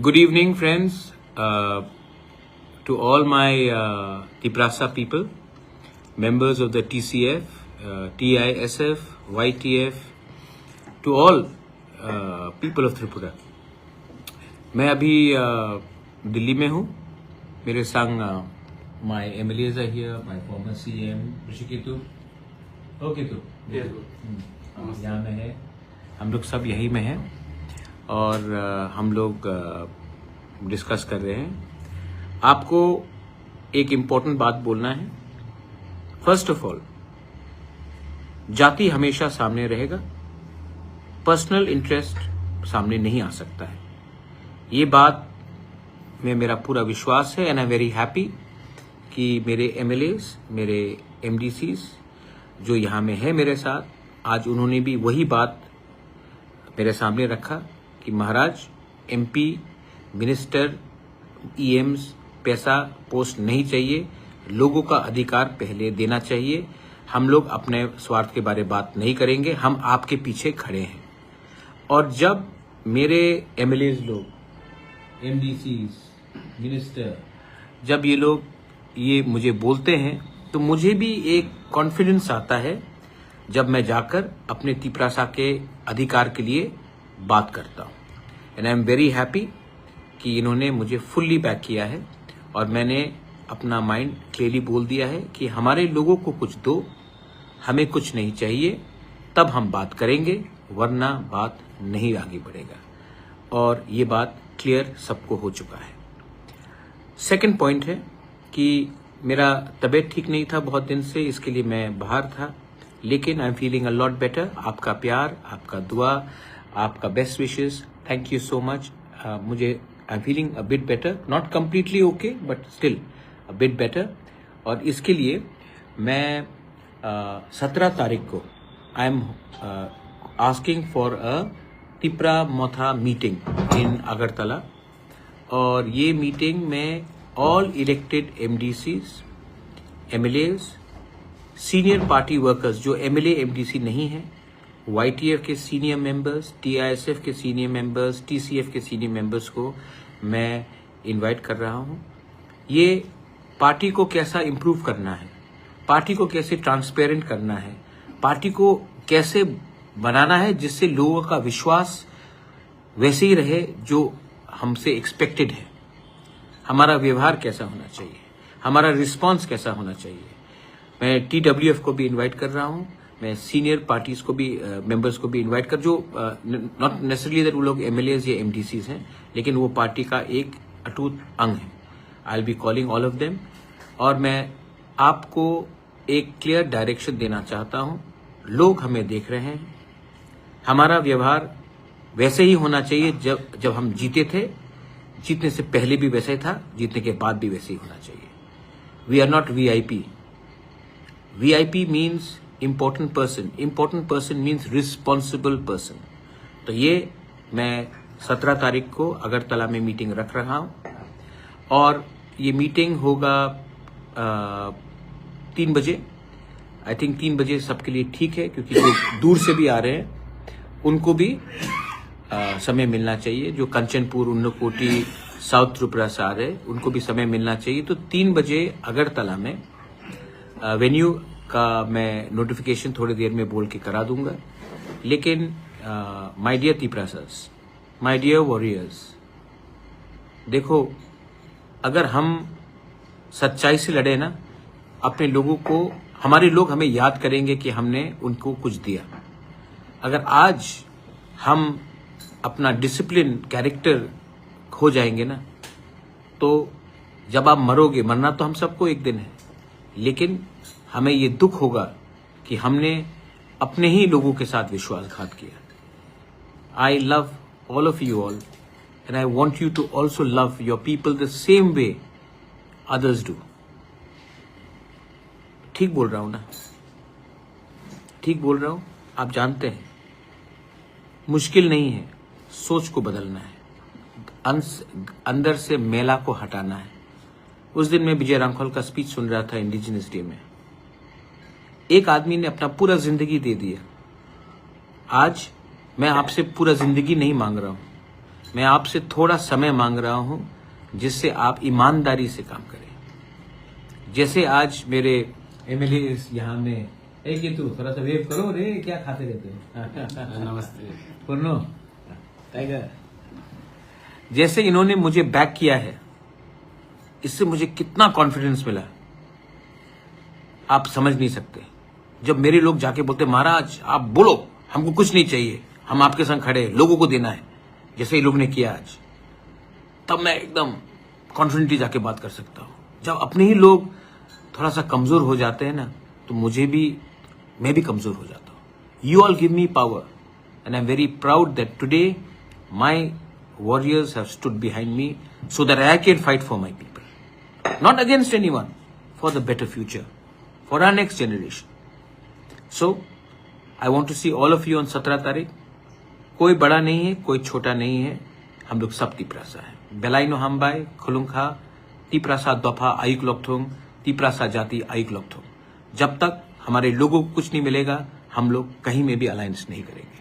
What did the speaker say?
Good evening, friends, to all my Tiprasa people, members of the TCF, TISF, YTF, to all people of Tripura. मैं अभी दिल्ली में हूँ. मेरे संग my MLAs are here, my former CM Rishiketu. Okay तो यहाँ में है. हम लोग सब यहीं में हैं और हम लोग डिस्कस कर रहे हैं. आपको एक इम्पोर्टेंट बात बोलना है. फर्स्ट ऑफ ऑल, जाति हमेशा सामने रहेगा, पर्सनल इंटरेस्ट सामने नहीं आ सकता है. ये बात में मेरा पूरा विश्वास है and I am very happy कि मेरे MLAs, मेरे MDCs जो यहाँ में है मेरे साथ, आज उन्होंने भी वही बात मेरे सामने रखा कि महाराज, MP, मिनिस्टर, EMs पैसा पोस्ट नहीं चाहिए, लोगों का अधिकार पहले देना चाहिए. हम लोग अपने स्वार्थ के बारे में बात नहीं करेंगे, हम आपके पीछे खड़े हैं. और जब मेरे MLAs लोग, MDCs, मिनिस्टर, जब ये लोग ये मुझे बोलते हैं तो मुझे भी एक कॉन्फिडेंस आता है जब मैं जाकर अपने तिपरासा के अधिकार के लिए बात करता हूँ. And I am very happy कि इन्होंने मुझे फुल्ली बैक किया है और मैंने अपना माइंड क्लियरली बोल दिया है कि हमारे लोगों को कुछ दो, हमें कुछ नहीं चाहिए, तब हम बात करेंगे, वरना बात नहीं आगे बढ़ेगा. और ये बात क्लियर सबको हो चुका है. सेकंड पॉइंट है कि मेरा तबीयत ठीक नहीं था बहुत दिन से, इसके लिए मैं बाहर था, लेकिन I am feeling a lot better. आपका प्यार, आपका दुआ, आपका best wishes, thank you so much. मुझे I am feeling a bit better, not completely okay but still a bit better. और इसके लिए मैं 17 तारीख को I am asking for a Tipra Motha meeting in Agartala. और ये मीटिंग में all elected MDCs, MLAs, senior party workers जो MLA MDC नहीं है, YTF के सीनियर मेंबर्स, TISF के सीनियर मेंबर्स, TCF के सीनियर मेंबर्स को मैं इनवाइट कर रहा हूँ. ये पार्टी को कैसा इम्प्रूव करना है, पार्टी को कैसे ट्रांसपेरेंट करना है, पार्टी को कैसे बनाना है जिससे लोगों का विश्वास वैसे ही रहे जो हमसे एक्सपेक्टेड है. हमारा व्यवहार कैसा होना चाहिए, हमारा रिस्पांस कैसा होना चाहिए. मैं TWF को भी इनवाइट कर रहा हूँ, मैं सीनियर पार्टीज को भी, मेंबर्स को भी इनवाइट कर, जो नॉट नेसेसरली दैट वो लोग MLAs या MDCs हैं, लेकिन वो पार्टी का एक अटूट अंग है. I will be calling all of them. और मैं आपको एक क्लियर डायरेक्शन देना चाहता हूँ. लोग हमें देख रहे हैं, हमारा व्यवहार वैसे ही होना चाहिए जब हम जीते थे, जीतने से पहले भी वैसे ही था, जीतने के बाद भी वैसे ही होना चाहिए. We are not VIP. VIP means important person means responsible person. तो ये मैं 17 तारीख को अगरतला में मीटिंग रख रहा हूँ. और ये मीटिंग होगा 3 बजे. आई थिंक 3 बजे सबके लिए ठीक है, क्योंकि जो दूर से भी आ रहे हैं उनको भी समय मिलना चाहिए. जो कंचनपुर, उन्नकोटी, साउथ त्रिपुरा से आ रहे हैं उनको भी समय मिलना चाहिए. तो 3 बजे अगरतला में वेन्यू का मैं नोटिफिकेशन थोड़ी देर में बोल के करा दूंगा. लेकिन my dear Tiprasas, my dear warriors, देखो, अगर हम सच्चाई से लड़े ना, अपने लोगों को, हमारे लोग हमें याद करेंगे कि हमने उनको कुछ दिया. अगर आज हम अपना डिसिप्लिन, कैरेक्टर खो जाएंगे ना, तो जब आप मरोगे, मरना तो हम सबको एक दिन है, लेकिन हमें ये दुख होगा कि हमने अपने ही लोगों के साथ विश्वासघात किया. I love all of you all and I want you to also love your people the same way others do. ठीक बोल रहा हूं ना? ठीक बोल रहा हूं? आप जानते हैं, मुश्किल नहीं है, सोच को बदलना है, अंदर से मेला को हटाना है. उस दिन मैं विजय रामखोल का स्पीच सुन रहा था इंडिजिनस डे में. एक आदमी ने अपना पूरा जिंदगी दे दिया. आज मैं आपसे पूरा जिंदगी नहीं मांग रहा हूं, मैं आपसे थोड़ा समय मांग रहा हूं जिससे आप ईमानदारी से काम करें। जैसे आज मेरे एमएलए यहाँ में, एक ये तू थोड़ा सा वेव करो रे, क्या खाते रहते हो? नमस्ते। पूर्णो टाइगर, जैसे इन्होंने मुझे बैक किया है, इससे मुझे कितना कॉन्फिडेंस मिला आप समझ नहीं सकते। जब मेरे लोग जाके बोलते महाराज आप बोलो, हमको कुछ नहीं चाहिए, हम आपके संग खड़े हैं, लोगों को देना है, जैसे ये लोग ने किया आज, तब मैं एकदम कॉन्फिडेंटली जाके बात कर सकता हूं। जब अपने ही लोग थोड़ा सा कमजोर हो जाते हैं ना, तो मैं भी कमजोर हो जाता हूं। You all give me power and I am very proud that today my warriors have stood behind me so that I can fight for my people. Not against anyone, for the better future, for our next generation. So, I want to see all of you on 17 तारीख। कोई बड़ा नहीं है, कोई छोटा नहीं है, हम लोग सब तिप्रासा है। बेलाइनो हमबाई, खुलुंखा, तिप्रासा दफा आयुक लोकथोंग, तिप्रासा जाति आयुक लोकथोंग। जब तक हमारे लोगों को कुछ नहीं मिलेगा, हम लोग कहीं में भी अलायंस नहीं करेंगे।